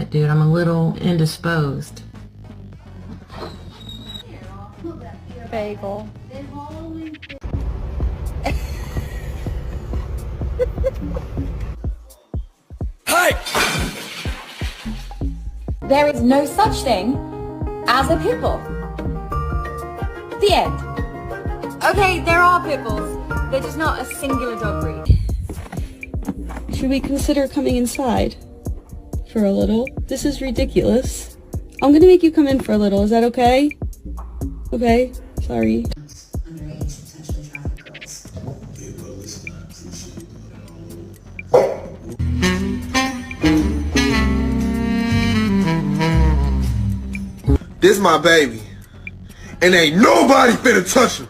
yet, dude. I'm a little indisposed. Bagel. There is no such thing as a pit bull. The end. Okay, there are pit bulls. They're just not a singular dog breed. Should we consider coming inside for a little? This is ridiculous. I'm gonna make you come in for a little. Is that okay? Okay, sorry. Underage potentially trafficked girls. This my baby, and ain't nobody finna touch him.